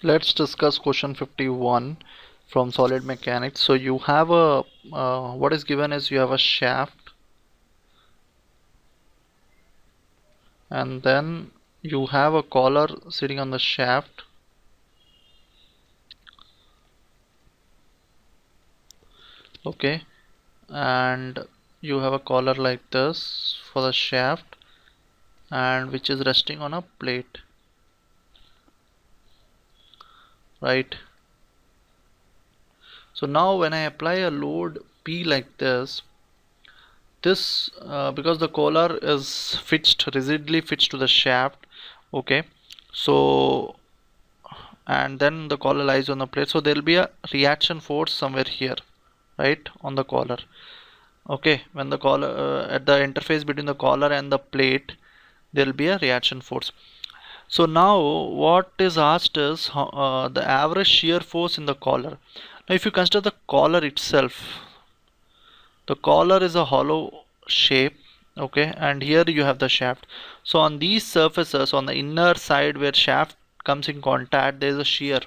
Let's discuss question 51 from solid mechanics. So you have a what is given is you have a shaft, and then you have a collar sitting on the shaft, okay, and you have a collar like this for the shaft, and which is resting on a plate, right? So now when I apply a load P like this because the collar is fixed, rigidly fixed to the shaft, okay, so and then the collar lies on the plate, so there will be a reaction force somewhere here, right, on the collar, okay, when the collar at the interface between the collar and the plate there will be a reaction force. So now what is asked is the average shear force in the collar. Now if you consider the collar itself, the collar is a hollow shape, okay, and here you have the shaft. So on these surfaces, on the inner side where shaft comes in contact, there is a shear,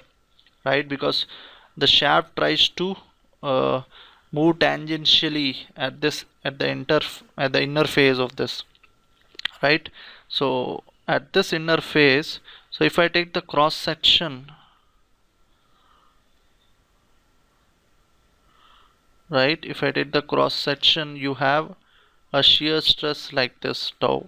right, because the shaft tries to uh, move tangentially at this at the inner phase of this, right. So at this inner phase, so if I take the cross section, right, if I take the cross section, you have a shear stress like this tau,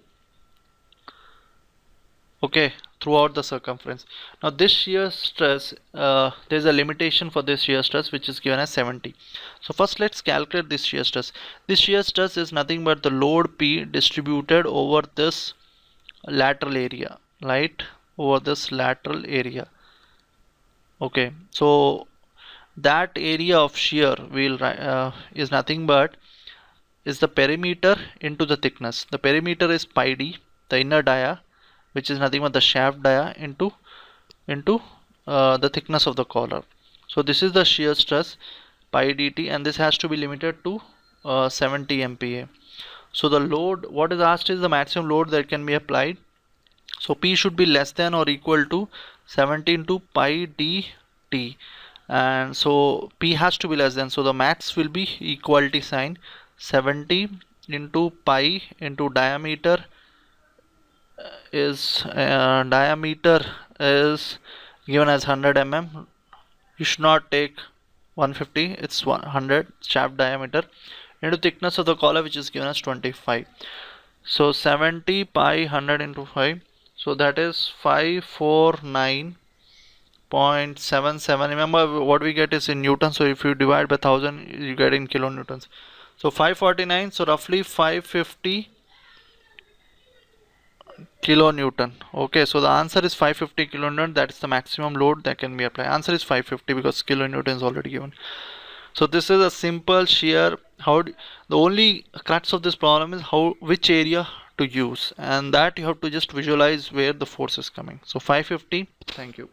okay, throughout the circumference. Now this shear stress, there's a limitation for this shear stress which is given as 70. So first let's calculate this shear stress. This shear stress is nothing but the load P distributed over this lateral area, right, over this lateral area, okay. So that area of shear will is nothing but is the perimeter into the thickness. The perimeter is pi d, the inner dia, which is nothing but the shaft dia into the thickness of the collar. So this is the shear stress pi dt, and this has to be limited to 70 MPa. So the load, what is asked is the maximum load that can be applied. So P should be less than or equal to 70 into pi dt, and so P has to be less than, so the max will be equality sign 70 into pi into diameter is given as 100 mm. You should not take 150, it's 100 shaft diameter into thickness of the collar, which is given as 25. So 70 pi 100 into 5, so that is 549.77. remember what we get is in newton, so if you divide by 1000 you get in kilonewtons. So 549, so roughly 550 kilonewton, okay. So the answer is 550 kilonewton. That is the maximum load that can be applied. Answer is 550 because kilonewton is already given. So this is a simple shear. The only crux of this problem is which area to use, and that you have to just visualize where the force is coming. So 550. Thank you.